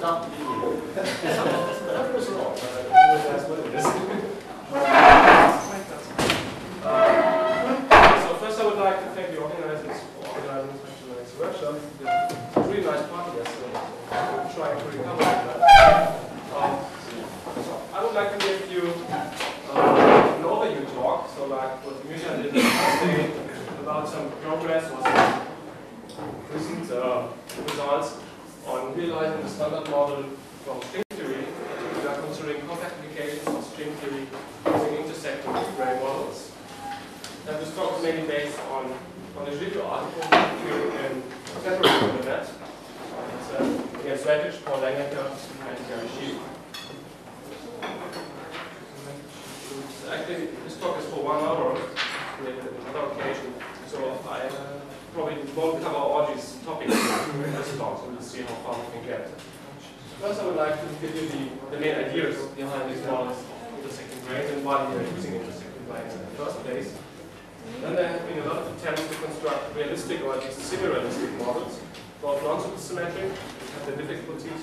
can't believe it. That was wrong. That's what it is. So first I would like to thank the organizers for organizing such a nice workshop. It was a really nice party yesterday. We'll try and recover that. I would like to give you an overview talk, so like what Mirja did yesterday about some progress or some recent results on realizing the standard model from string theory. We are considering compact applications of string theory using intersecting D-brane models. And this talk is mainly based on a video article in February on the net. It's against Vrnjačka, Vrnjačka, and Gary. Actually, this talk is for 1 hour, with another occasion, so I probably won't cover all these topics in this talk, so we'll see how far we can get. First, I would like to give you the main ideas behind these models of intersecting branes and why we are using intersecting branes in the first place. Then there have been a lot of attempts to construct realistic or at least semi-realistic models, both non-supersymmetric, which have the difficulties,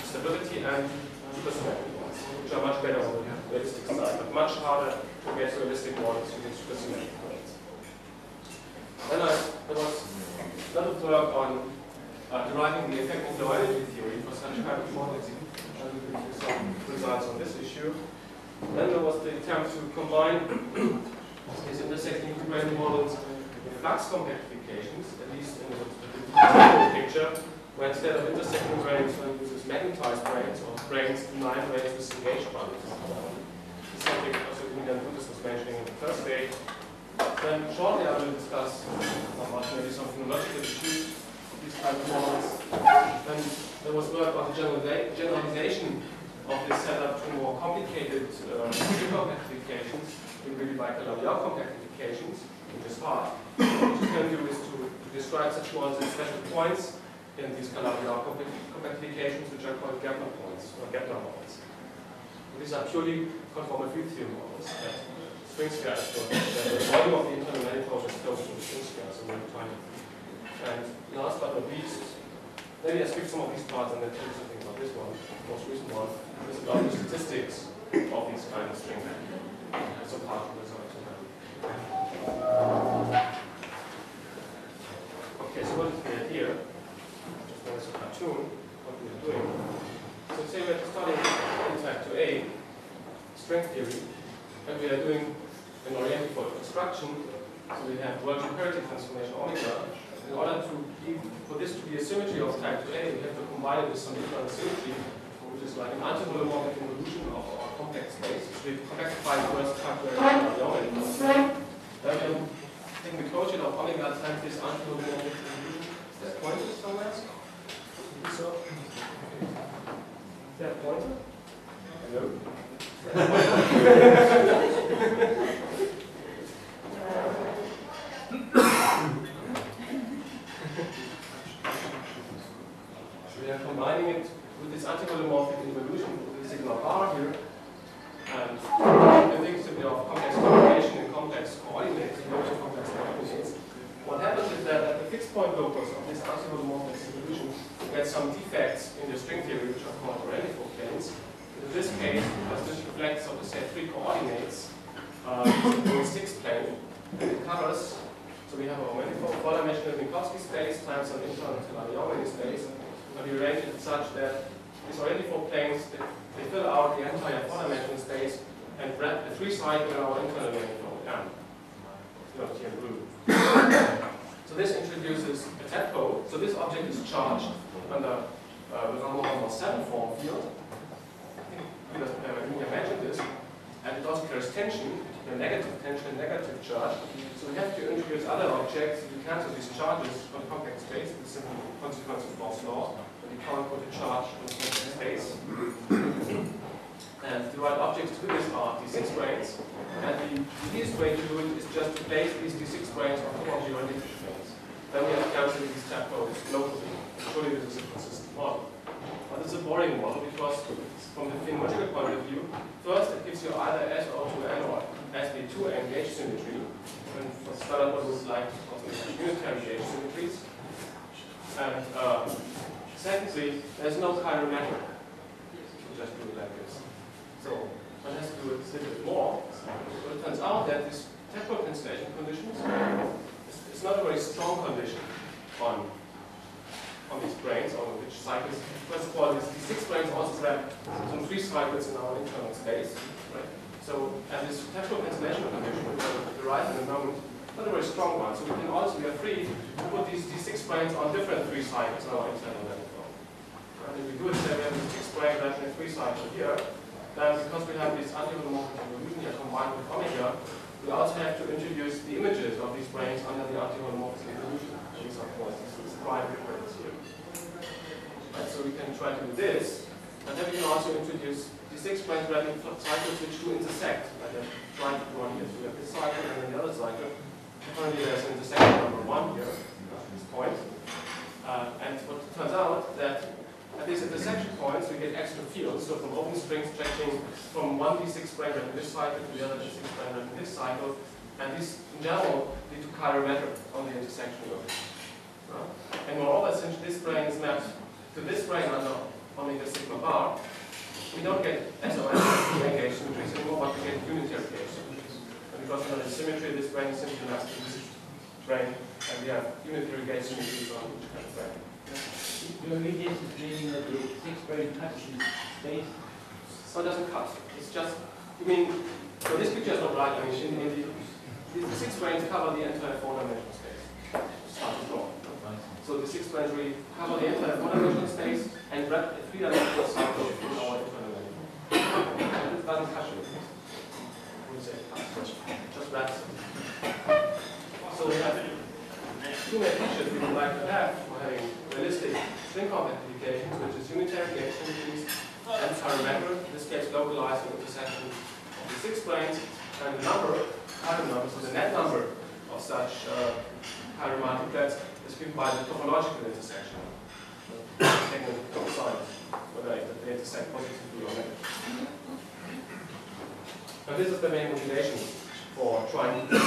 stability, and supersymmetric ones, which are much better on the realistic side, but much harder to get realistic models using supersymmetric models. Then there was a lot of work on deriving the effective low energy theory for such kind of models. I'll give you some results on this issue. Then there was the attempt to combine these intersecting D-brane models with flux compactifications, at least in the picture, where instead of intersecting branes, one uses magnetized branes or branes denied branes with engaged bundles. This is something also Julian Buttes was mentioning in the first day. Then shortly I will discuss about maybe some phenological issues of these kind of models. Then there was work on the generalization of this setup to more complicated string compactifications, really like Labial compactifications, which is hard. What you can do is to describe such models as special points in these Labial compactifications, which are called Gärtner points or Gärtner models. And these are purely conformal field theory models. String sphere is the volume of the internal manifold is close to the string sphere, so very tiny. And last but not least, maybe I skip some of these parts and then tell you something about this one, the most recent one. This is about the statistics of these kind of string some partial results. Okay, so what is the idea? Just as a cartoon, what we are doing. So say we're studying in type 2A, strength theory, and we are doing an orientifold construction. So we have Worldsche parity transformation omega. In order for this to be a symmetry of type 2A, we have to combine it with some different symmetry, which is like an antiholomorphic involution of our compact space. So we compactify the first type 2A omega. Then we are taking the quotient of omega times this antiholomorphic involution. Is there a pointer somewhere? So, is there a pointer? Hello? We are combining it with this antiholomorphic involution with the sigma bar here, and the things to be of complex coordination and complex coordinates, complex coordinates. What happens is that at the fixed point locus of this antiholomorphic involution, we get some defects in the string theory, which are called orientifold planes. In this case, because this reflects, so to say, 3 coordinates in the 6th plane, and it covers. So we have a manifold 4-dimensional Minkowski space times an internal Labial space. And we arrange it such that these orientifold planes, they fill out the entire 4-dimensional space and wrap the 3 sides with our internal manifold M. Not here in blue. So this introduces a tadpole. So this object is charged under the number 7 form field. I think you mentioned this. And it also carries tension, a negative tension and negative charge. So we have to introduce other objects to cancel these charges on the compact space. It's a simple consequence of Gauss' law. But you can't put a charge on the compact space. And the right objects to do this are D6 branes. And the easiest way to do it is just to place these D6 branes on top of the orientation planes. Then we have to cancel these tadpoles locally. Surely this is a consistent model. But it's a boring model because from the phenological point of view, first it gives you either SO2N or SB2N gauge symmetry. And for standard models like unitary gauge symmetries. And Secondly, there's no chirometric. Just do it like this. So one has to do it a little bit more. But it turns out that this temporal cancellation conditions is not a very strong condition on these branes, on which cycles. First of all, these 6 branes also grab some 3 cycles in our internal space. Right? So, and this temporal cancellation condition, which will derive in a moment, not a very strong one. So we can also, we are free to put these 6 branes on different 3 cycles in our internal manifold. And if we do it, say we have this 6 brane grabbing a 3 cycle here, then because we have this anti-holomorphic evolution here combined with omega, we also have to introduce the images of these branes under the anti-holomorphic evolution. These are, of course, these prime branes here. Right, so we can try to do this, and then we can also introduce the 6 brane grabbing cycles which do intersect. Like I tried to one here, so we have this cycle and then the other cycle. Currently there's an intersection number 1 here, at this point. And what turns out that at these intersection points we get extra fields, so from open strings stretching from one D6 brane in this cycle to the other D6 brane in this cycle, and these in general lead to chirometric on the intersection orbit. And moreover, since this brane is mapped to this brane under omega sigma bar, we don't get SOS gauge symmetries anymore, but we get unitary gauge symmetries. And because we have a symmetry, this brane is simply mapped to this brane, and we have unitary gauge symmetries on each kind of brane. Your immediate is meaning that the 6 brane touches space? So it doesn't cut. It's just, you mean, so this picture is not right. I mean, the 6 branes cover the entire 4-dimensional space. It's hard to draw. So the 6 branes really cover the entire 4-dimensional space and wrap a 3-dimensional cycle in our internal manifold. It doesn't cut you. I wouldn't say it cuts, just wraps it. So we have 2 main features we would like to have for having realistic string count applications, which is unitary gauge symmetries and chirometric, in this case localizing intersection of the 6 branes, and the number, so the net number of such chiromultiplets is given by the topological intersection, taking the top sides, whether they intersect positively or negatively. And this is the main motivation for trying to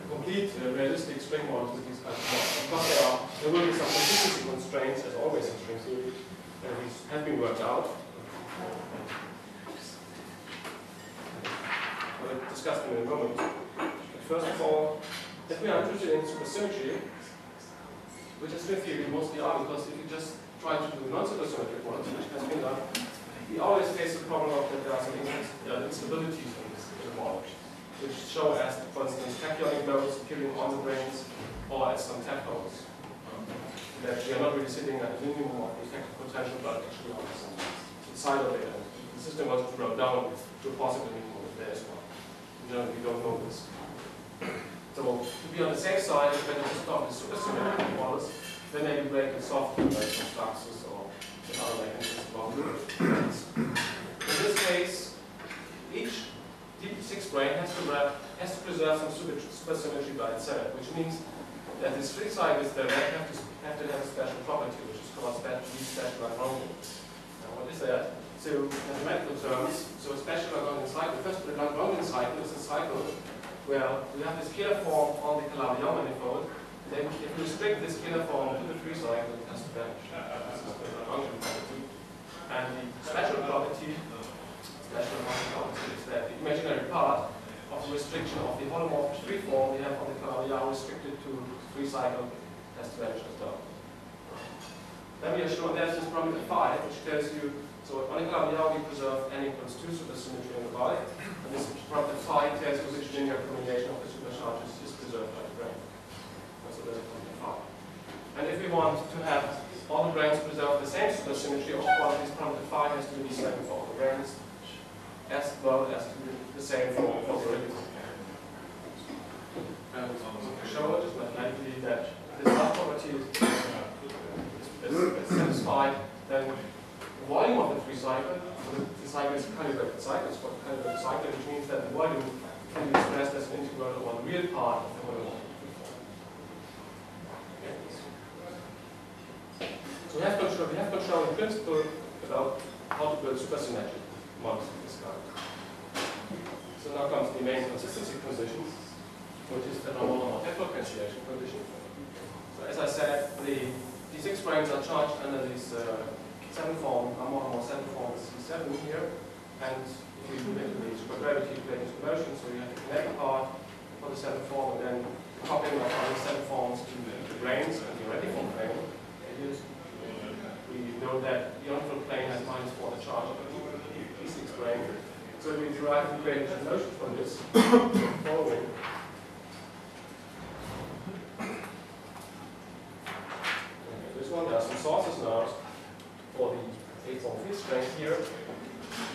complete realistic string models with these kinds of models. Of course, there will be some consistency constraints, as always in string theory, and these have been worked out. We'll discuss them in a moment. But first of all, if we are interested in supersymmetry, which is string theory mostly are, because if you just try to do non-supersymmetric models, which has been done, we always face the problem of that there are some instabilities in the model, which show as, for instance, tachyonic loads appearing on the branes or as some tap loads. That we are not really sitting at the minimum of the effective potential, but actually on the side of it. And the system wants to roll down to a possible minimum there as well. In general, we don't know this. So, to be on the safe side, it's better to start with supersymmetric models, then maybe break it softly by some fluxes or some other mechanisms about in this case, each D6 brane has to preserve some supersymmetry by itself, which means that these 3 cycles that have to have a special property, which is called special Lagrangian. Now, what is that? So, in mathematical terms, so a special Lagrangian cycle. First, the Lagrangian cycle is a cycle where we have this scalar form on the Calabi-Yau manifold. Then, if we restrict this scalar form to the 3 cycle, it has to vanish. This is the Lagrangian property. And the special property is that the imaginary part of the restriction of the holomorphic free form we have on the Calabi-Yau restricted to 3 cycle has to vanish as well. Then we are shown there's this parameter phi, which tells you, so on the Calabi-Yau we preserve n equals 2 supersymmetry on the y, and this parameter phi tells you which linear combination of the supercharges is preserved by the brane. So there's a parameter phi. And if we want to have all the branes preserve the same supersymmetry, of course this parameter phi has to be the same for all the branes, as well as to be the same for the radical. And to show it is mathematically that this last property is satisfied, then the volume of the 3 cycle, the cycle is a calibrated cycle, it's called a calibrated cycle, which means that the volume can be expressed as an integral over the real part of the holomorphic free form. Okay. So we have control in principle about how to build supersymmetric models of this kind. So now comes the main consistency condition, which is the normal temporal cancellation condition. So as I said, the D6 branes are charged under this 7 form, more 7 form is C7 here, and if you do the supergravity equations conversion, so you have the kinetic part for the 7 form, and then the coupling of all the 7 forms to the branes and the reticle plane. We know that the orbital plane has -4 the charge of the D6 brane. So we derive the gradient motion from this following. This one, there are some sources now for the 8 form field strength here.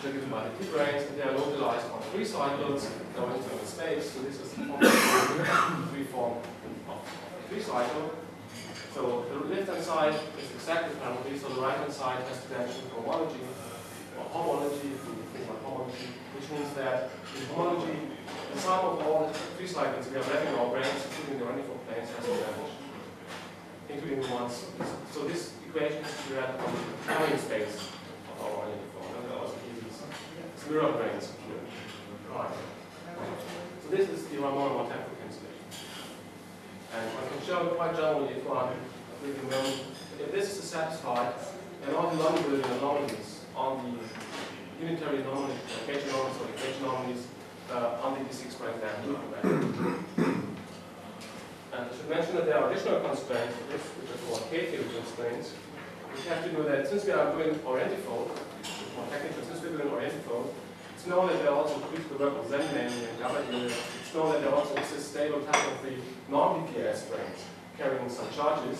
They're given by the D-branes, and they are localized on 3 cycles going into space. So this is the free form of 3 cycle. So the left-hand side is exactly penalty, so the right-hand side has dimension homology, or homology, which means that in homology, the sum of all the 3 cycles we are having our branes, including the reticle planes, has dimension, including the ones. So this equation is to read on the carrying space of our reticle form. And there also these mirror branes here. Right. So this is the Ramon temporal cancellation. And I can show quite generally if this is satisfied, then all the non-building anomalies on the unitary anomalies, gauge anomalies, or the gauge anomalies on the D6 brane then will come back. And I should mention that there are additional constraints for this, which are called K-theory constraints. We have to know that since we are doing orientifold, more technical, since we're doing orientifold, it's known that there are also critical work of Zen naming and gamma units. It's known that there also exists stable type of the non-BPS branes carrying some charges.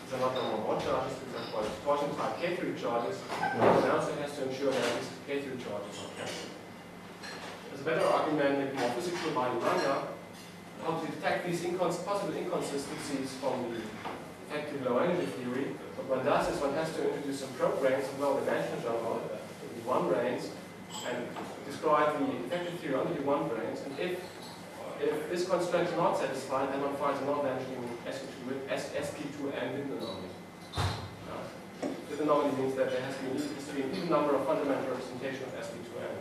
These are not normal charges, these are called torsion type K-theory charges. One also has to ensure that these K-theory charges are cancelled. There's a better argument, maybe more physical by Banja, how to detect these possible inconsistencies from the effective low energy theory. What one does is one has to introduce some probe branes and low dimension general, the D1 branes, and describe the effective theory on the D1 branes. And if this constraint is not satisfied, then one finds a non-vanishing SP2N wind anomaly. This anomaly means that there has to be an even number of fundamental representation of SP2N.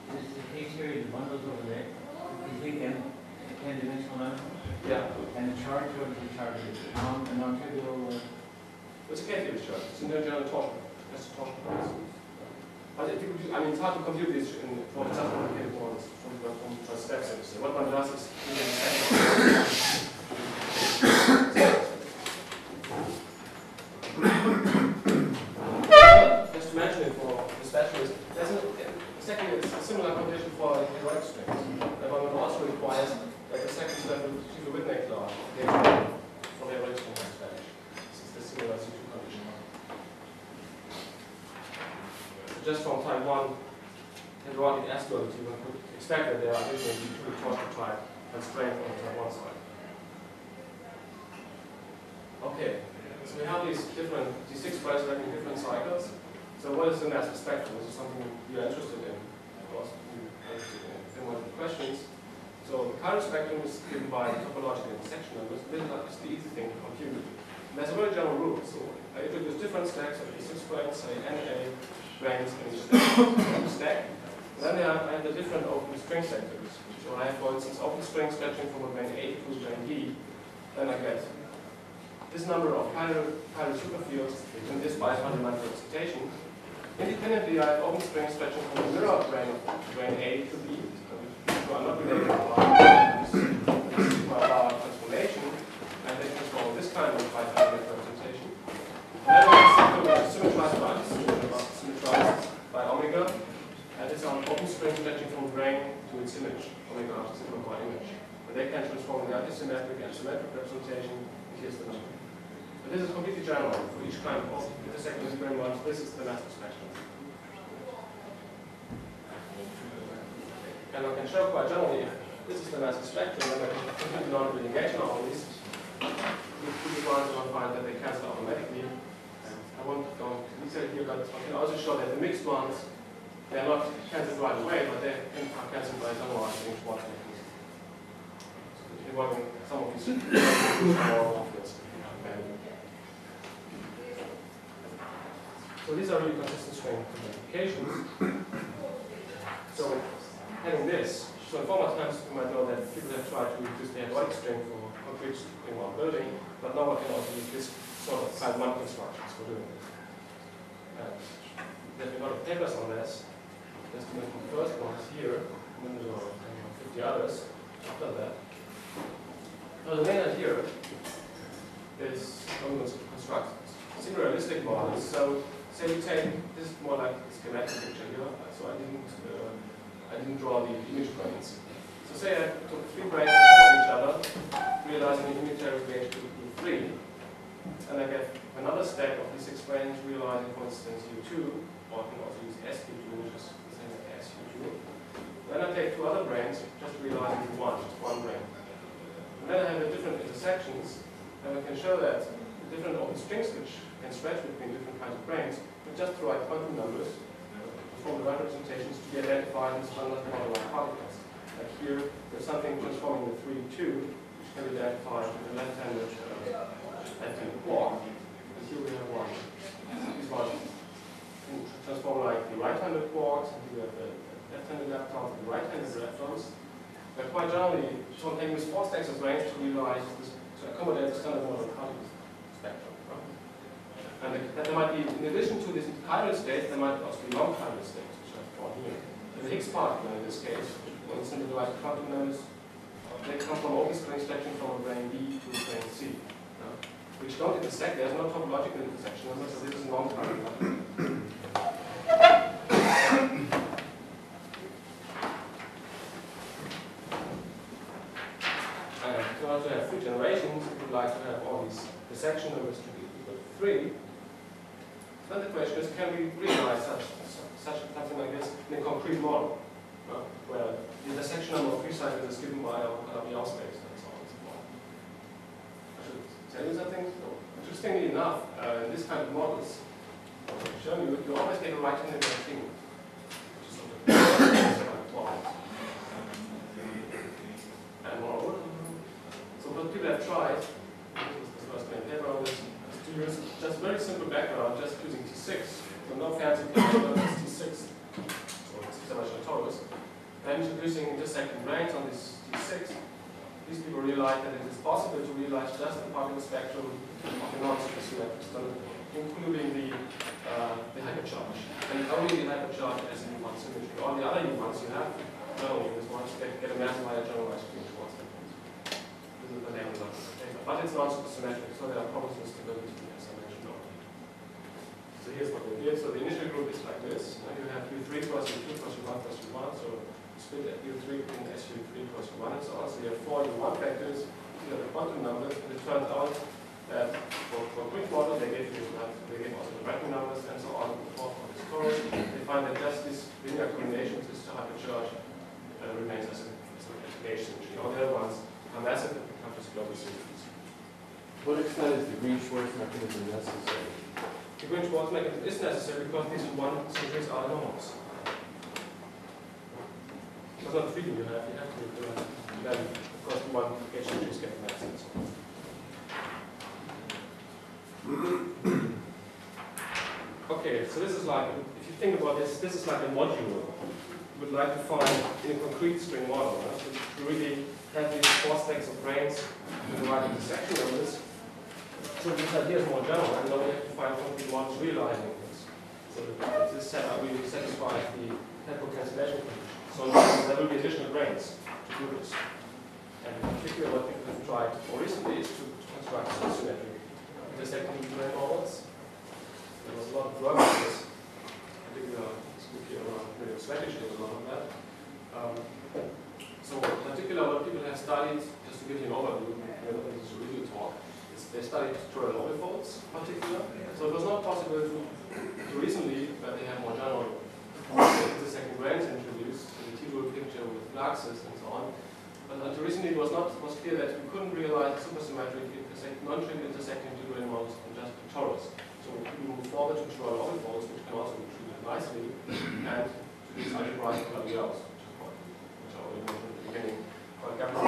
This is the K-theory, the bundles over there. Complete n-dimensional number. Yeah. And the charge over the charge is a non-trivial. It's a K-theory charge. It's a no-general torsion. That's a torsion. But if you, I mean, it's hard to compute this for such complicated models from steps. So what one does is just to mention it for the specialist, there's a similar condition for heroic strings. That one also requires that the second step will achieve a Whitney law for the heroic string in Spanish. This is the similar C2 condition. Just from type 1 heterotic S-duality, one could expect that there are additional D2 torsion type constraints on the type 1 side. Okay, so we have these different D6 branes having different cycles. So what is the mass spectrum? This is something you're interested in. Of course, you're interested in one of the questions. So the current spectrum is given by the topological intersection numbers. This is the easy thing to compute. And there's a very general rule. So I introduce different stacks of D6 branes, say NA branes in each stack. And then I have the different open string sectors. So I have, for instance, open string stretching from a brane A to brane D. Then I get this number of chiral superfields in this bi-fundamental representation. Independently, I have open string stretching from the mirror brane of brane A to B. So I'm not related to my bar transformation, and they transform this kind of bi-fundamental representation. Then I have symmetrized by omega, and it's an open string stretching from brane to its image, omega after sigma by image. And they can transform the antisymmetric and symmetric representation, and here's the number. But this is completely general for each kind of intersecting brane ones. This is the mass spectrum. And I can show quite generally if this is the mass spectrum, then I can compute the non-building gauge anomalies. These ones will find that they cancel automatically. I won't go into detail here, but I can also show that the mixed ones, they are not cancelled right away, but they are cancelled by generalizing schwartz mechanism. Involving some of these more offsets. So these are really consistent string applications. So having this, so in former times you might know that people have tried to reduce the heroic string for concrete string while building, but but now I can also use this sort of type 1 constructions for doing it. And there's a lot of papers on this. Just to make the first one is here, and then there are 50 others after that. Now the main idea is I'm going to construct semi-realistic models. So say you take, this is more like a schematic picture here, so I didn't draw the image branes. So say I took 3 branes on top of each other, realizing the unitary range to be 3, and I get another stack of these 6 branes realizing, for instance, U2, or I can also use SQ2, which is the same as SQ2. Then I take 2 other branes, just realizing U1, just 1 brane. And then I have the different intersections, and I can show that the different open strings which can stretch between different kinds of branes, but just provide quantum numbers from the right representations to be identified in standard model-like particles. Like here, there's something transforming the 3-2, which can be identified with the left-handed quark. And here we have one. These ones transform like the right-handed quarks, and here we have the left-handed leptons and the right-handed leptons. But quite generally, taking this 4 stacks of branes to realize this, to accommodate the standard model particle spectrum. And there might be, in addition to this chiral state, there might also be non-chiral states, which I've drawn here. So the Higgs particle in this case, for instance, the right quantum numbers, they come from open string stretching from a brane B to a brane C, which don't intersect. There's no topological intersection number, so this is non-chiral. And in order to have 3 generations, we would like to have all these intersection numbers to be equal to 3. Then the question is, can we realize something like this in a concrete model, where the intersection number of 3 cycles is given by our Calabi-Yau space and so on and so forth. I should tell you something. So, interestingly enough, in this kind of models, I've shown you, you always get a right-handed thing, which is sort of and moreover, so what people have tried, this is the first main paper on this, to use just very simple background, just using T6, so no fancy background, just T6, so 6-dimensional torus, and introducing intersecting branes on this T6. These people realized that it is possible to realize just the particle spectrum of a non-supersymmetric standard, including the hypercharge, and only the hypercharge as in U1 symmetry. All the other U1s you have, no, this one get a massive higher generalized field towards them. This is the name of the paper. But it's not supersymmetric, so there are problems with stability, as I mentioned already. So here's what we did. So the initial group is like this. Now you have U3 plus U2 plus U1 plus U1. So you split U3 in SU3 plus U1 and so on. So you have 4 U1 vectors, you have the quantum numbers, and it turns out that for a quick model they give also the random numbers and so on and so forth for this torus. They find that just this linear combination, this hypercharge, remains as an application. All the other ones are massive and become just global systems. To what extent is the Green-Schwarz mechanism necessary? The Green-Schwarz mechanism is necessary because these one symmetries are enormous. It's not freedom you have to then, of course, the one gauge symmetries get massive and so on. Okay, so this is like, if you think about this, this is like a module. Would like to find in a concrete string model, so to really have these 4 stacks of branes with the right intersection numbers. So this idea is more general, and now we have to find concrete models realizing this. So that this setup really satisfies the temporal cancellation condition. So there will be additional branes to do this. And in particular, what people have tried more recently is to construct symmetric intersecting brane models. There was a lot of work on this, particularly around strategy and a lot of that. So in particular, what people have studied, just to give you an overview, this is a review talk, is they studied toroidal orbifolds in particular. So it was not possible to recently, but they have more general intersecting branes introduced in the T-rule picture with fluxes and so on. But until recently, it was clear that we couldn't realize supersymmetric non-trivial intersecting T-brane models in just torus. So we move forward to toroidal orbifolds, which can also be treated nicely, and to these algebraic Calabi-Yaus, which I already mentioned at the beginning, called gamma.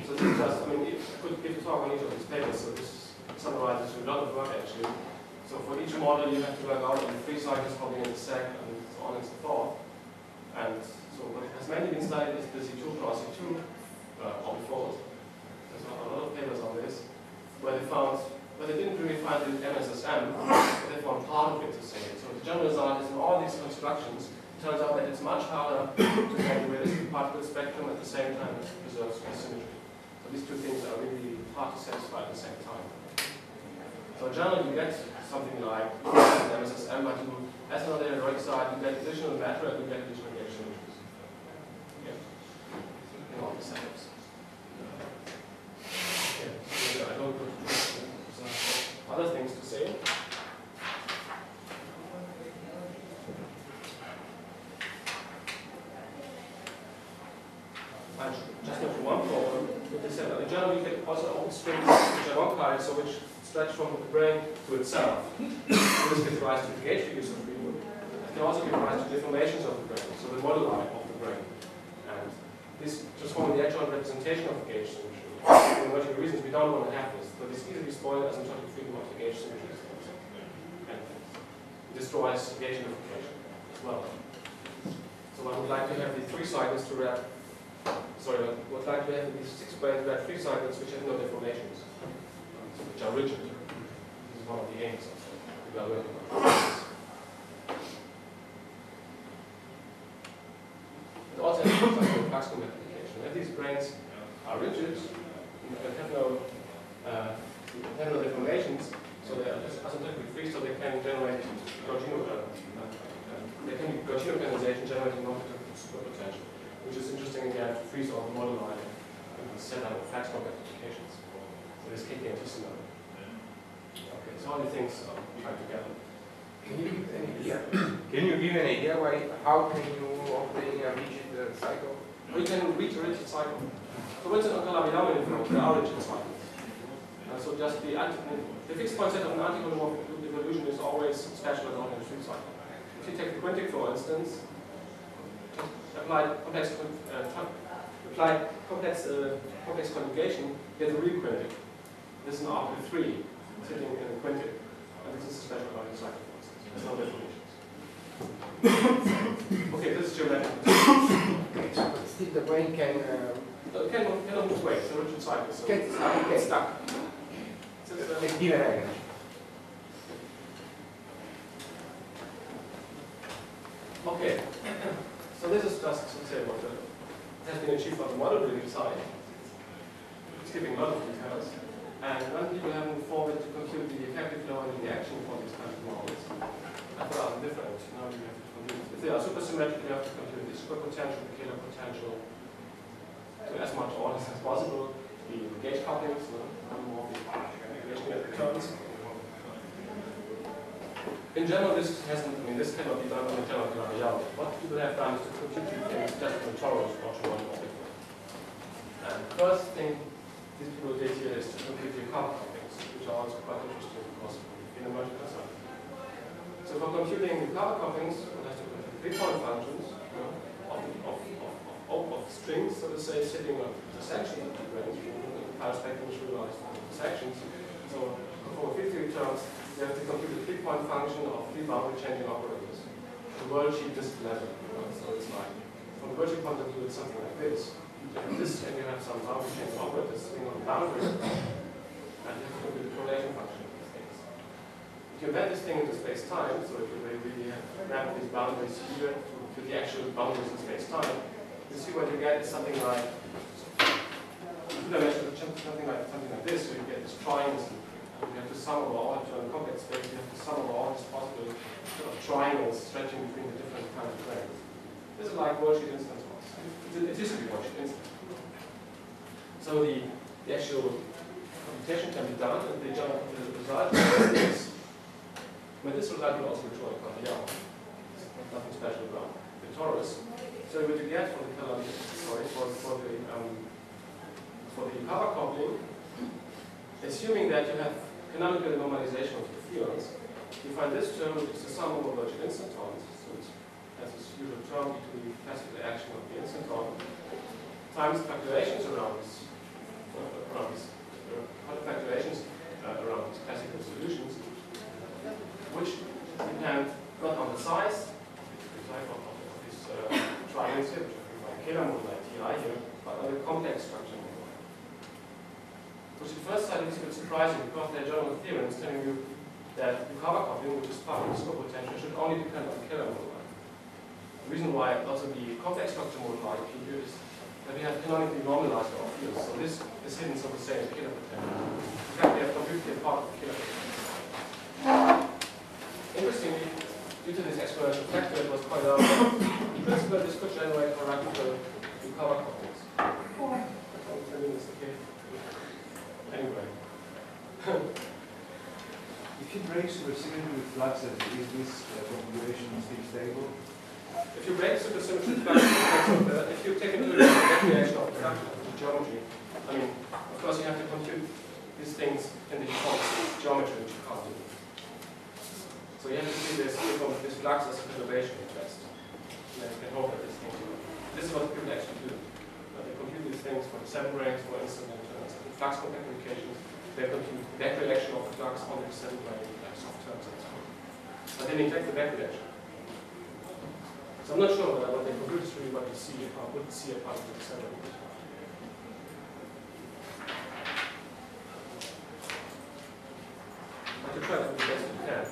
So this is just, I mean, I could give a talk on each of these papers, so this summarizes a lot of work actually. So for each model you have to work out in 3 cycles how they intersect and so on and so forth. And so what has mainly been studied is the C2 cross C2 orbifold. There's a lot of papers on this. they form part of intersecting. So the general result is in all these constructions, it turns out that it's much harder to get a realistic particle spectrum at the same time as preserves symmetry. So these two things are really hard to satisfy at the same time. So generally you get something like MSSM, but you, as another heroic side, you get additional matter and you get additional gauge symmetries. Yeah. In all these setups. Okay. So I don't go to other things to say. I just have one problem with this setup. In general, you get also open strings which are one-sided, so which stretch from the brane to itself. This gives rise to the gauge figures of Greenwood. It can also give rise to deformations of the brane, so the model line of the brane. And this transforms the actual representation of the gauge symmetry. For logical reasons, we don't want to have this, but it's easily spoiled as asymptotic freedom of the gauge symmetry. And it destroys gauge unification as well. So I would like to have these 3 cycles to wrap. Sorry, I would like to have these 6 branes wrap 3 cycles which have no deformations, which are rigid. This is one of the aims of evaluating. It also has something with flux communication. If these branes are rigid, you can have no deformations, so they are asymptotically free, so they can generate Gaussian organization generating non-detectable superpotential, which is interesting again to freeze all the model line and set up flux communications. So this KKMT scenario. Okay, so all the things are tied together. Can you give an idea? Can you give an idea how can you obtain a rigid cycle? We can reach a rigid cycle. So what's an Calabi-Hellman inflow? There are rigid cycles. So just the fixed point set of an anti-holomorphic evolution is always special and not in a free cycle. If you take the quintic, for instance, apply complex conjugation, you get a real quintic. This is an R3 sitting in a quintic. And this is a special Gaussian cycle, for instance. There's no definitions. Okay, this is geometric. Still the brane can... It cannot move away, it's a rigid cycle. So It's stuck. It's given angle. Okay. So this is just to say what has been achieved on the model building side. Skipping a lot of details. And when people have moved forward to compute the effective flow and the action for these kinds of models, that's rather different. Now you have to compute. If they are supersymmetric, you have to compute the superpotential, the Kähler potential, to as much order as possible, the gauge couplings, more returns. In general, this cannot be done on the general Calabi-Yau. What people have done is to compute these things just from torus or Schwann-Orbit. And the first thing these people did here is to compute the Yukawa couplings, which are also quite interesting because of the phenomenological design. So for computing the Yukawa couplings, one has to compute 3-point functions of strings, so to say, sitting on the sections of the range, power spectrum visualized the sections. So for 50 terms, you have to compute a 3-point function of 3 boundary changing operators. The worldsheet disk level. So it's like, from the worldsheet point of view, it's something like this. You have this, and you have some boundary changing operators sitting on the boundary, and you have to compute the correlation function of these things. If you embed this thing into space-time, so if you really map these boundaries here to the actual boundaries in space-time, you see what you get is something like something like this, so you get these triangles. You have to sum over all into a complex space, you have to sum over all these possible sort of triangles stretching between the different kinds of planes. This is like worldsheet instance was. It is to be worldsheet instance. So the actual computation can be done, and the result is, this result will also return Calabi-Yau. Nothing special about the torus. So what you get for the Yukawa coupling, assuming that you have canonical normalization of the fields, you find this term which is the sum over worldsheet instantons. So it has this usual term between the classical action of the instanton times fluctuations around these classical solutions, which depend not on the size, the type of these triangles here, which are by Kähler model like TI here, but on the complex structure model. Which at first sight is a bit surprising because there are general theorems telling you that the cover coupling, which is part of the superpotential, should only depend on the Kähler moduli. The reason why also the complex structure moduli here is that we have canonically normalized our fields. So this is hidden, so to say, in the Kähler potential. In fact, we have completely a part of the Kähler potential. Interestingly, due to this exponential factor, it was pointed out that in principle this could generate hierarchical cover couplings. Anyway. If you break supersymmetry with fluxes, is this configuration still stable? If you break supersymmetry with fluxes, if you take into account the declination of the geometry, I mean, of course you have to compute these things in the geometry which you can't do. So you have to see this flux as a perturbation test. And then you can hope that this thing will. This is what people actually do. They compute these things for the 7 branes, for instance, in flux contact communications. They compute the back reaction of the flux on the 7 brane soft terms and so on. But they neglect the back reaction. So I'm not sure whether what they compute is really what you see, or wouldn't see a part of the 7 brane. But you try to do the best you can.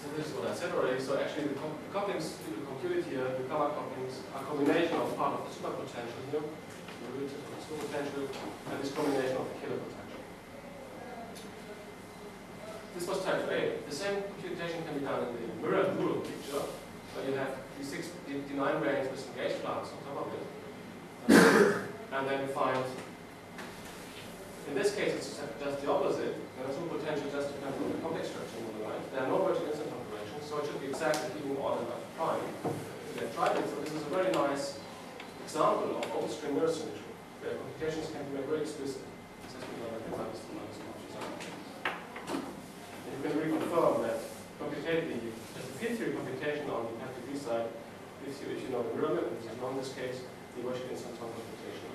So this is what I said already. So actually the couplings to be computed here, the cover couplings, are a combination of part of the superpotential here, the relative of the superpotential, and this combination of the Kähler potential. This was type 2A. The same computation can be done in the mirror dual picture, where you have the 9 branes with engaged flux on top of it. And then you find, in this case, it's just the opposite. The superpotential just depends on the complex structure of the line. There are no vertical instant configurations, so it should be exactly even order of prime. We have tried it, so this is a very nice example of open string mirror symmetry, where computations can be made very explicit. This has been done by the and you can reconfirm that computatively, just the field theory computation on the Patrick side gives you, if you know the mirror map, which is not in this case, the vertical instant computation.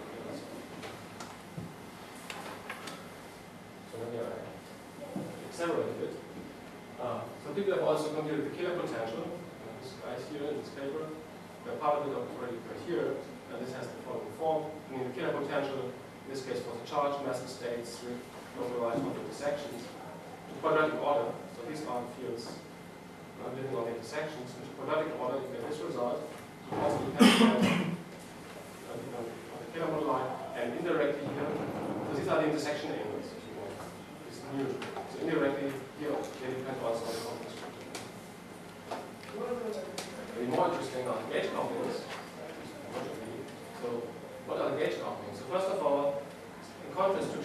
So then you accelerate a bit. Some people have also computed the Kähler potential. This guy's here in this paper. Part of it already occurred here, and this has the following form. I mean, the Kähler potential, in this case, for the charge massive states with localized on intersections. In quadratic order, so these are fields living on the intersections. In quadratic order, you get this result. You also depend on the Kähler model line, and indirectly here. So these are the intersection angles, if you want. This is new. So indirectly here, they depend also on the complex structure. The more interesting are the gauge couplings. So, what are the gauge couplings? So, first of all, in contrast to the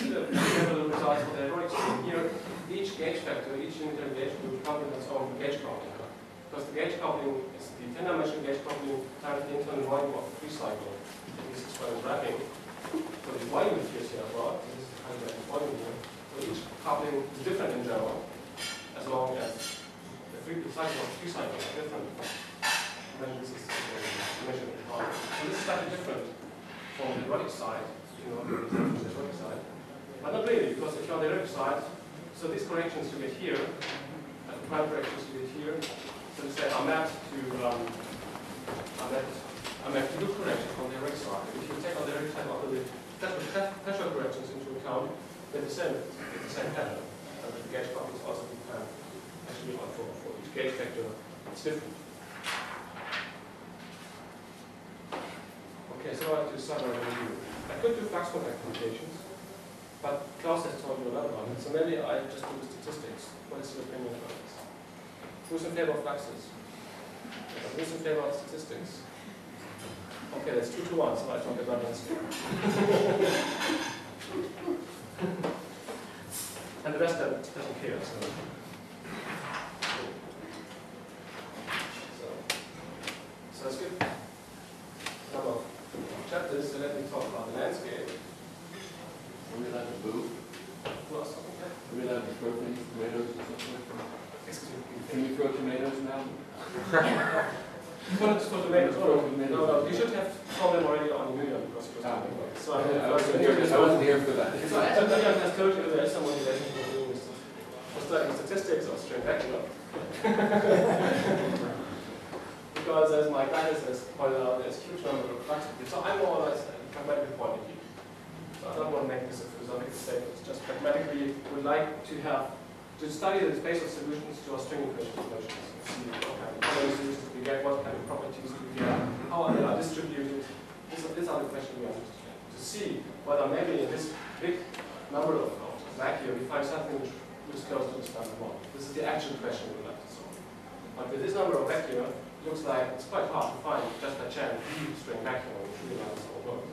results for the heroic scheme here, each gauge factor, each unitary gauge group comes with its own gauge coupling. Because the gauge coupling is the 10-dimensional gauge coupling times the internal volume of the free cycle. This is what I'm wrapping. So, the volume appears here as well. This is the kind of volume here. So, each coupling is different in general, as long as the free cycle of the free cycle is different. This is measured in power. So this is slightly different from the erotic side, you know, the erotic side. But not really, because if you're on the erotic side, so these corrections you get here, and the prime corrections you get here, so to say are mapped to good corrections on the erotic side. If you take on the erotic side also the threshold corrections into account, they're the same pattern. And the gauge coupling is also depend actually on for each gauge factor, it's different. Okay, so I have to summarize a review. I could do flux contact computations, but Klaus has told you a lot about it, so maybe I just do the statistics. What is your opinion about this? Who's in favor of fluxes? Who's in favor of statistics? Okay, that's 2 to 1, so I talk about landscape. And the rest doesn't care, so that's good. Number of chapters, so let me talk about the landscape. Are we allowed to move? Who else talking about? Are we allowed to throw things, tomatoes or something? Excuse me. Can we throw tomatoes now? You want to throw tomatoes? No, you should have thrown them already on the million because it was talking about it. So I wasn't here for that. So somebody has told you there is someone who is studying statistics or string vector. Because as my guidance has pointed out, there's a huge number of fluxes. So I'm more or less a pragmatic point of view. So I don't want to make think it's a philosophical statement. It's just pragmatically would like to study the space of solutions to our string equation solutions. See what kind of solutions we get, what kind of properties we get, how they are distributed. These are the questions we are interested in. To see whether maybe in this big number of vacuum we find something which is close to the standard model. This is the actual question we would like to solve. But with this number of vacuum, it looks like it's quite hard to find just by chance D-string vacuum which realizes our work.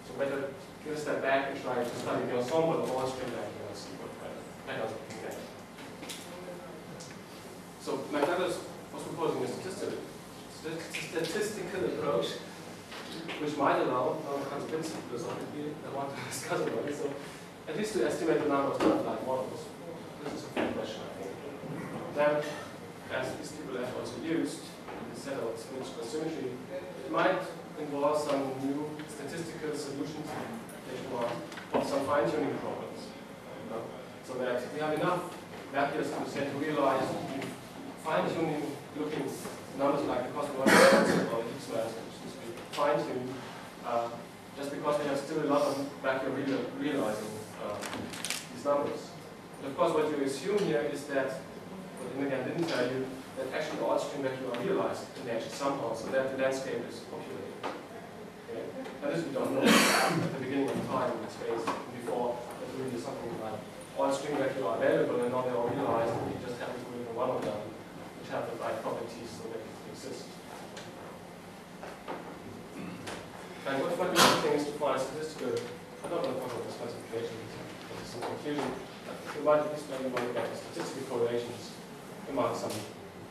So better take a step back and try to study the ensemble of all string vacuum and see what kind of patterns we can get. So McDouglas was proposing a statistical approach which might allow, I'm convinced philosophically, I want to discuss about it, so at least to estimate the number of standardized models. This is a good question, I think. Then, as these people have also used in the set of symmetrical symmetry, it might involve some new statistical solutions of some fine-tuning problems. So that we have enough values to realize fine-tuning looking numbers like the cosmological or the Higgs fine-tuned just because we have still a lot of vacuum realizing these numbers. And of course, what you assume here is that, what Imogen didn't tell you, that actually all string vacuum are realized in nature somehow, so that the landscape is populated. Okay? And this we don't know at the beginning of time in space, before that really something like all string vacuum are available and now they are realized, and we just happen to live in one of them, which have the right properties so they can exist. And what might be interesting is to find statistical, I don't want to talk about this classification, but it's some conclusion. We might explain about the statistical correlations among some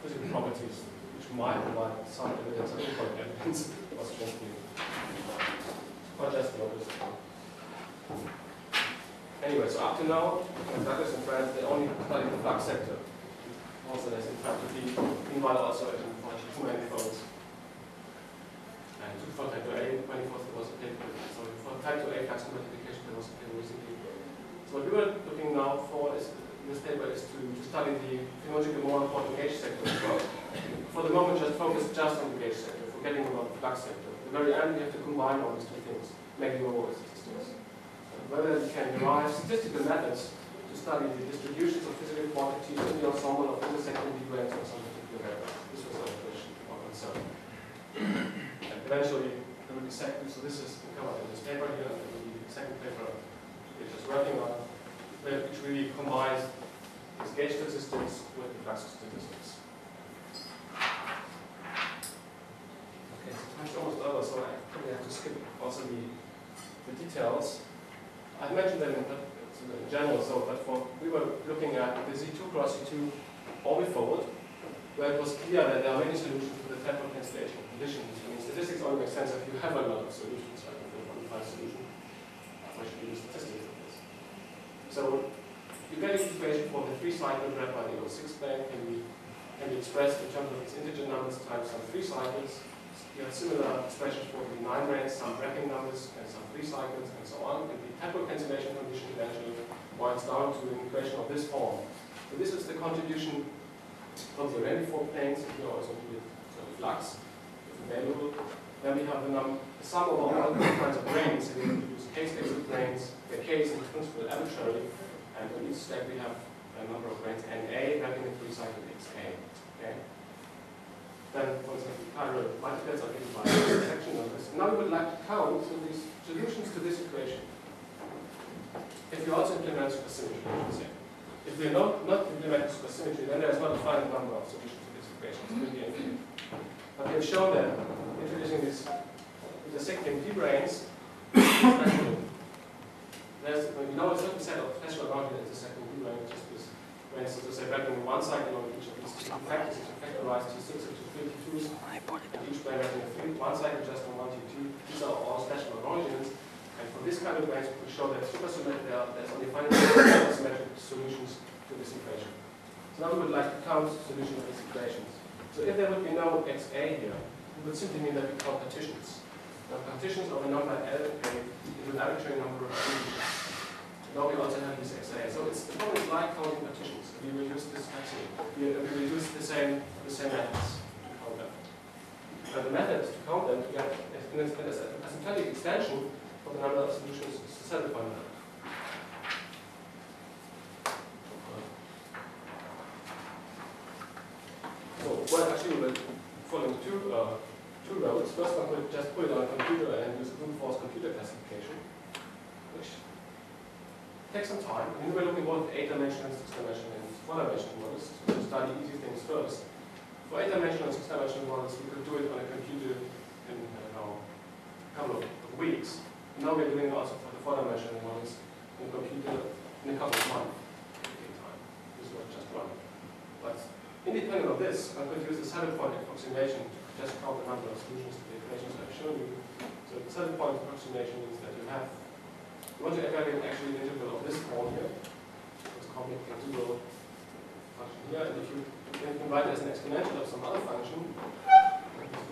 physical properties which might provide some evidence, some important evidence of string theory. Not just the opposite. Anyway, so up to now, Douglas and friends, they only studied the flux sector. Also, there's intersecting, meanwhile also in two manifolds. And for type 2A manifolds, there was a paper, sorry, for type 2A flux multiplication, there was a paper recently. So what we were looking now for is, in this paper is to study the phenologically more important gauge sector as well. For the moment, just focus just on the gauge sector, forgetting about the flux sector. At the very end, we have to combine all these two things, making overall statistics. Whether we can derive statistical methods to study the distributions of physical quantities in the ensemble of intersecting D-branes or some particular area. This was our question or concern. And eventually, there will be second, so this is covered in this paper here, and there will be the second paper which is working on, which really combines this gauge statistics with the flux statistics. Okay, so time's almost over, so I probably have to skip also the details. I've mentioned them in general, we were looking at the Z2 cross Z2 orbifold, where it was clear that there are many solutions to the temporal cancellation conditions. I mean, statistics only make sense if you have a lot of solutions, like a 1.5 solution. I should use statistics of this. So you get an equation for the 3-cycle graph by the 06 plane can be expressed in terms of its integer numbers times some 3 cycles. You have similar expressions for the 9 branes, some wrapping numbers, and some 3 cycles, and so on. And the temporal cancellation condition eventually boils down to an equation of this form. So this is the contribution from the Reniform planes, if you also need the flux, if available. Then we have the sum of all kinds of branes, and we introduce k-stacks of branes. The k is in principle arbitrary, and on each stack we have a number of branes NA wrapping a 3-cycle XA. Okay? Then, for example, chiral multiples are given by section numbers. Now we would like to count these solutions to this equation. If you also implement supersymmetry, I should say. If we not implement supersymmetry, then there is not a finite number of solutions to this equation. It will be infinite. But we have shown that introducing these intersecting D-branes, there's a certain set of special arrangements intersecting D-branes, just with branes, so to say, wrapping one cycle on each of these two factors, to factorize T6 into 32s, and each brane wrapping one cycle just on 1 T2. These are all special arrangements. And for this kind of branes, we could show that there's only finite supersymmetric solutions to this equation. So now we would like to count the solution of these equations. So if there would be no XA here, it would simply mean that we count partitions. Now partitions of a number L and A is an arbitrary number of solutions. Now we also have this XA. So it's the problem is like counting partitions. We will use this actually. We will use the same methods to count them. And the methods to count them, we have an asymptotic extension for the number of solutions to satisfy them. is first one could just put it on a computer and use brute force computer classification, which takes some time. I mean, we're looking both at 8-dimensional, 6-dimensional, and 4-dimensional models to study easy things first. For 8-dimensional and 6-dimensional models, we could do it on a computer in, I don't know, a couple of weeks. And now we're doing it also for the 4-dimensional models on a computer in a couple of months. This was just one. But independent of this, I could use the saddle point approximation to just count the number of solutions to the equations I've shown you. So the saddle point approximation means that you want to evaluate actually the integral of this form here. It's called the integral function here, and if you can write it as an exponential of some other function,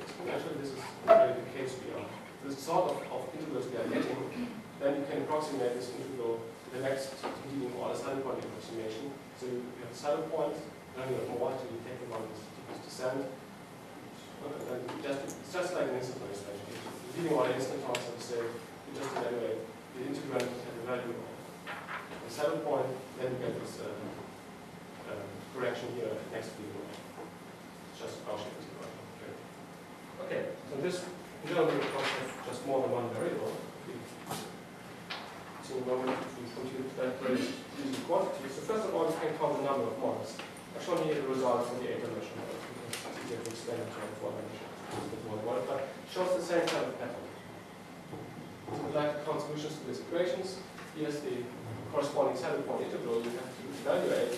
exponential, this is really the case we are. This sort of integrals we are getting, then you can approximate this integral to the next leading order saddle point approximation. So you have a saddle point, then you have more until you take the one with descent. And then it's just like an instant expansion. The leading order instantons, I would say, you just evaluate the integrand at the value of the saddle point, then you get this correction here next to the order. It's just a Gaussian integral. Okay, so this in general we have just more than one variable. So now we compute that very easy quantities. So first of all, you can count the number of models. I've shown here the results for the 8-dimensional models because it's easier to explain it to a 4-dimensional model, but it shows the same kind of pattern. So we'd like to count solutions to these equations. Here's the corresponding saddle point integral you have to evaluate,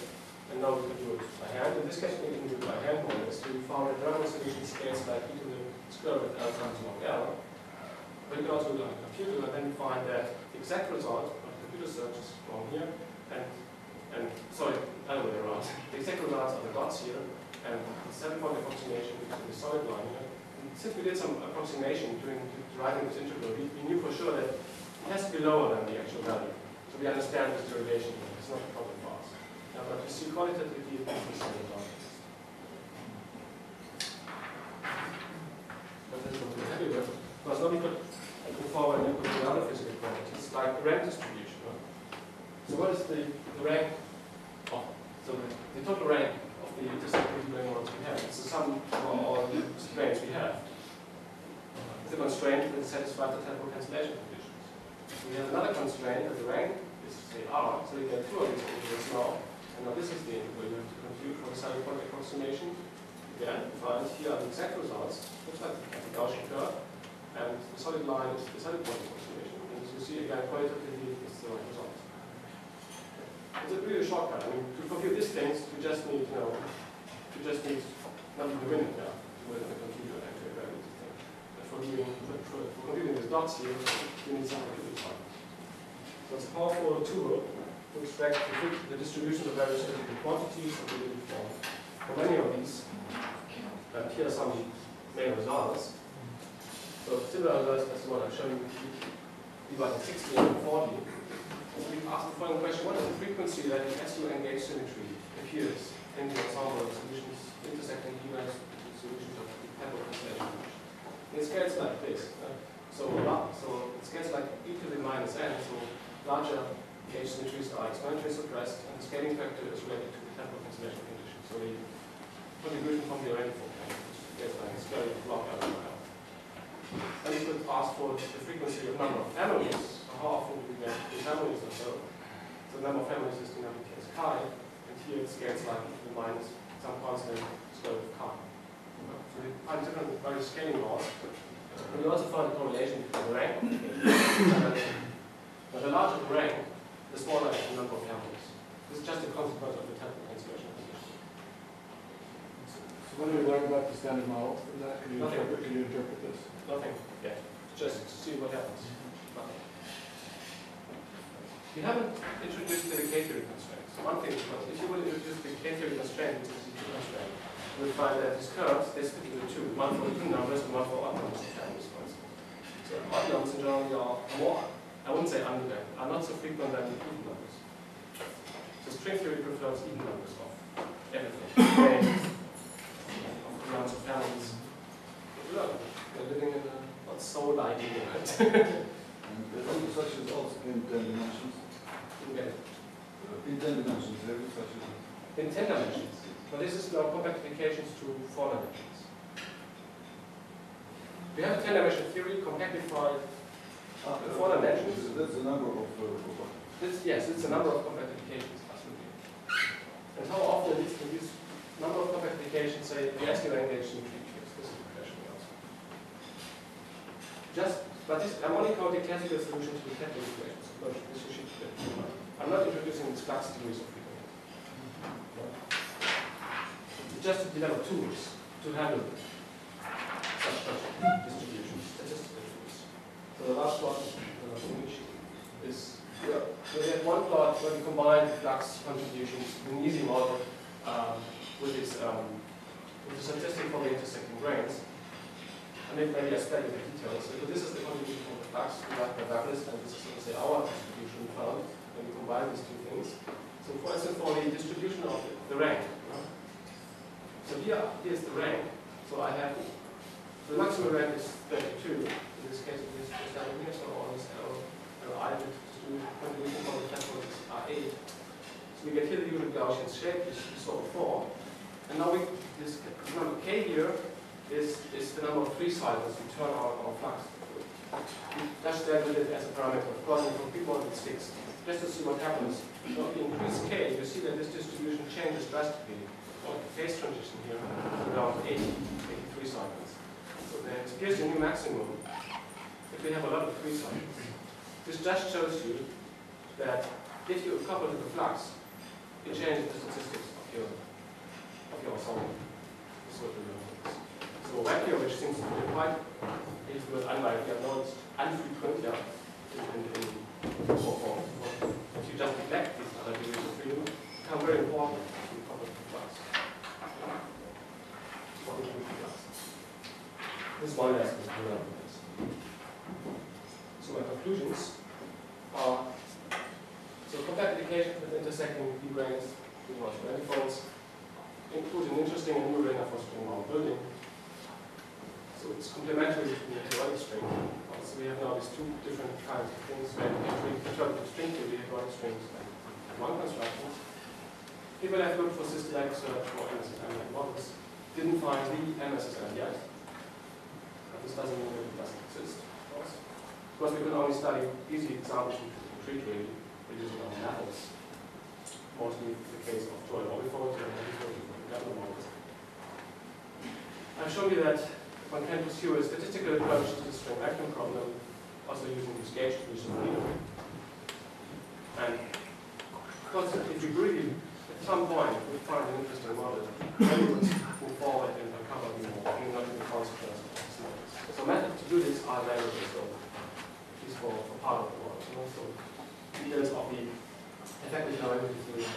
and now we can do it by hand. In this case, we can do it by hand more or less. So we found that the solution scales like e to the square root of L times log L. But you can also do it on a computer, and then you find that the exact result of the computer search is from here, and sorry, other way around. The exact results are the dots here, and the saddle point approximation is the solid line here. And since we did some approximation during writing this integral, we knew for sure that it has to be lower than the actual value. So we understand this derivation here. It's not a problem for us. Now, but you see qualitatively, it's the same result. But that's what we're happy with. Because now we could go forward and look at the other physical quantities, like the rank distribution. So what is the rank of, so the total rank of the intersecting D-brane models we have? It's the sum of all the constraints we have. It's a constraint that satisfies the temporal cancellation conditions. We have another constraint that the rank is, say, R, so you get two of these integrals now. And now this is the integral you have to compute for the saddle point approximation. Again, you find here are the exact results, looks like the Gaussian curve, and the solid line is the saddle point approximation. And as you see, again, qualitatively, it's the right result. It's a really shortcut. I mean, to compute these things, you just need, nothing to win it, yeah, to win the computer and to evaluate the thing. But for computing these dots here, you need some computing time. So it's a powerful tool to extract the distribution of various physical quantities and we did for many of these. And here are some main results. So similar results as the one I've shown you, divided 60 and 40. We asked the following question: what is the frequency that the SU engaged symmetry appears in the ensemble of solutions intersecting D-brane solutions of the temporal cancellation? It scales like this. So it scales like e to the minus n. So larger engaged symmetries are exponentially suppressed, and the scaling factor is related to the temporal cancellation condition. So the contribution from the array scales like it's very block out of now. And you could ask for the frequency of number of families. How often do we get the families or so? So the number of families is denoted as chi, and here it scales like e to the minus some constant square root of chi. So we find different various scaling laws. And we also find a correlation between the rank of the dimension. But the larger the rank, the smaller is the number of families. This is just a consequence of the temporal cancellation condition. So what do we learn about the standard model from that? Can you interpret this? Nothing yet. Just to see what happens. Nothing. We haven't introduced the K-theory constraints. One thing is, if you would introduce the K-theory constraint, which is the two constraint, you would find that these curves, they split into two. One for even numbers and one for odd numbers and families, for instance. So odd numbers in general are more, I wouldn't say undefined, are not so frequent than even numbers. So string theory prefers even numbers of everything. Of amounts of families. We're living in a not so lively world. And the such is also in 10 dimensions. Okay. In 10 dimensions, there is such a... In 10 dimensions. But this is now compactifications to 4 dimensions. We have a 10-dimensional theory compactified in 4 dimensions. That's the number of. Yes, it's a number of compactifications, absolutely. And how often is this number of compactifications, say, the SQL engaged in features? This is the question we ask. But this, I'm only counting classical solutions to the technical equations. No, this should be clear. I'm not introducing these flux theories of freedom. Just to develop tools to handle such distributions, statistical tools. So the last one is we have one plot where we combine the flux contributions in an easy model with the statistic for the intersecting branes. And then maybe I spell it in details. So this is the contribution from the flux divided by Douglas, and this is, let's say, our distribution we found when we combine these two things. So for instance, for the distribution of the rank. So here's the rank. So I have the maximum rank is 32. In this case, it is down here, so on this arrow I would do contribution from the platform is R8. So we get here the usual Gaussian shape, which we saw before. And now this number K here is the number of free cycles we turn our flux. We just dealt with it as a parameter. Of course, from P1 it's fixed. Just to see what happens. So if you increase K, you see that this distribution changes drastically. The phase transition here is around 83 cycles. So then it appears a new maximum if we have a lot of free cycles. This just shows you that if you couple to the flux, it changes the statistics of your song. This is what we're doing. So vacuum, which seems to be quite unlike, we have noticed unfrequent, in form. If you just neglect these other degrees of freedom, become very important to couple to the flux. This is one aspect of this. So my conclusions are, so compactification with intersecting D-branes, manifolds, includes an interesting and new arena for string mount building. So it's complementary to the theoretic string. So we have now these two different kinds of things where we can interpret string theory, theoretic strings, and one constructions. People have looked for systematic search for MSSM models, didn't find the MSSM yet. But this doesn't mean that it doesn't exist, of course. Because we can only study easy examples in tree theory using our methods. Mostly the case of Joy Orbifold and other models. I've shown you that one can pursue a statistical approach to the string vacuum problem, also using this gauge distribution freedom. And because if we really, at some point, we find an interesting model, then we would move forward and uncover the consequences of these models. So methods to do this are available, so at least for part of the world. And also details of the effective dynamic theory.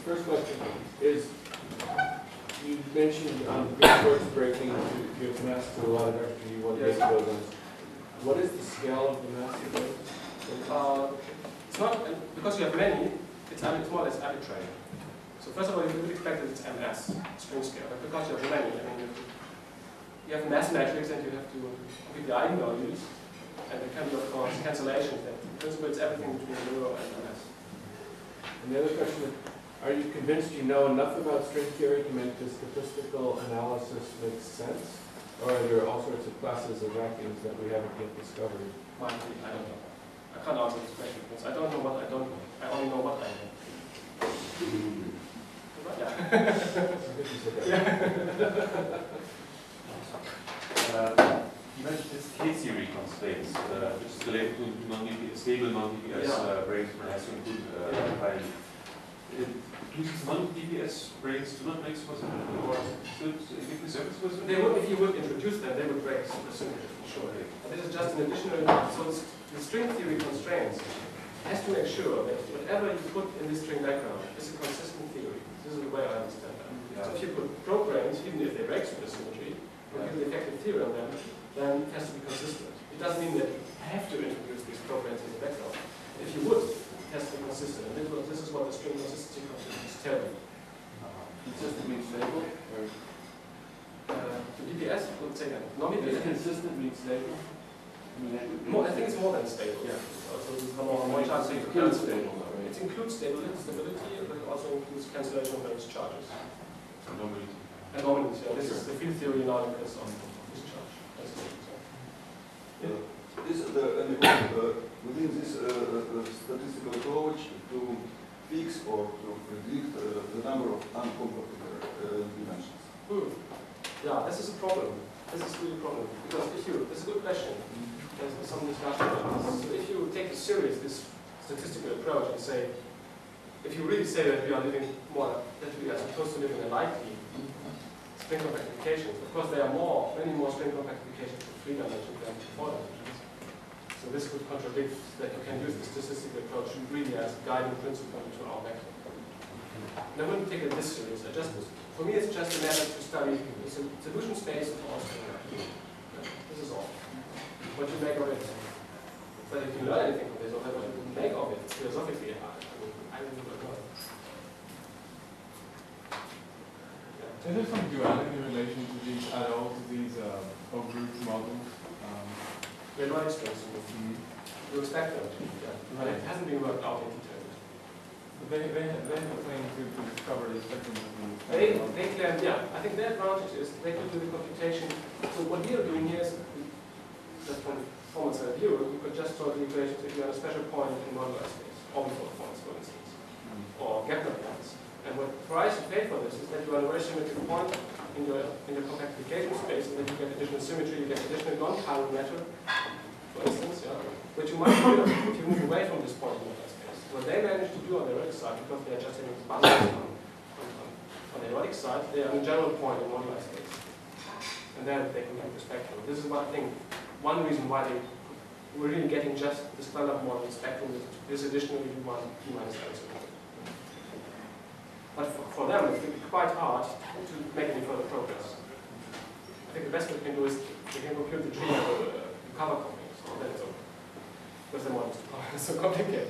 First question is, you mentioned resource breaking, you have mass to a lot of extra, you want to get those. What is the scale of the mass of those? It's not, because you have many, it's more or less arbitrary. So first of all, you would expect that it's MS, string scale, but because you have many, I mean, you have mass metrics and you have to compute the eigenvalues, and there can be, of course, cancellations. In principle, it's everything between 0 and MS. And the other question is, are you convinced you know enough about string theory to make the statistical analysis make sense? Or are there all sorts of classes of vacuums that we haven't yet discovered? Might be, I don't know. I can't answer this question because I don't know what I don't know. I only know what I know. You mentioned this K-series constraints, which is related to stable non-DPS branes from has to include do these non-DPS branes do not make possibility, or should give the service possibility? They would, if you would introduce them, they would break the symmetry, for sure. But this is just an additional, so the string theory constraints has to make sure that whatever you put in this string background is a consistent theory. This is the way I understand that. Yeah. So if you put programs, even if they break supersymmetry, or give the effective theory on them, then it has to be consistent. It doesn't mean that you have to introduce these programs in the background. If you would, it has to be consistent. And this is what the string consistency constraints tell you. Consistent means stable? The DPS would say that. Consistent means stable? I think it's more than stable. Yeah. Also, it's more chance to It's stable, right? It includes stability, but it also includes cancellation of various charges. Anomaly. Anomalies, yeah. This is the field theory analysis of this charge. Within this statistical approach to fix or to predict the number of uncompacted dimensions. Yeah, this is a problem. This is really a problem. Because this is a good question. There's some discussion about this. So if you take seriously this statistical approach and say, if you really say that we are living more, that we are supposed to live in a likely string compactifications, of course there are many more string compactifications for 3 dimensions than 4 dimensions. So this would contradict that you can use the statistical approach really as a guiding principle to our method. And I wouldn't take it this serious. For me, it's just a matter to study the solution space of all string compactifications. This is all. What you make of it. But if you learn anything from this, or what you make of it philosophically, I really don't know. Is there some duality in relation to these at all, to these group models? They're not expensive. You expect them to, yeah. But it hasn't been worked out in detail. But they have a claim to discover the spectrum of the They claim, yeah, I think their advantage is they can do the computation. So what we are doing here is, just from performance point of view, you could just solve the equations if you have a special point in moduli space, orbital points, for instance, or Gepler points. And what price you pay for this is that you have a very symmetric point in your compactification space, and then you get additional symmetry, you get additional non-chiral matter, for instance, yeah, which you might do if you move away from this point in moduli space. What they managed to do on the erotic side, because they are just having bundles on the erotic side, they are in a general point in moduli space. And then they can compute the spectrum. This is one thing. One reason why we're really getting just the standard model spectrum with this additional U1 P minus L. But for them, it will be quite hard to make any further progress. I think the best we can do is we can compute the tree level cover companies, and then it's over. Because the model is so complicated.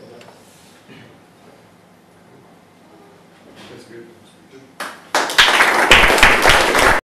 That's good.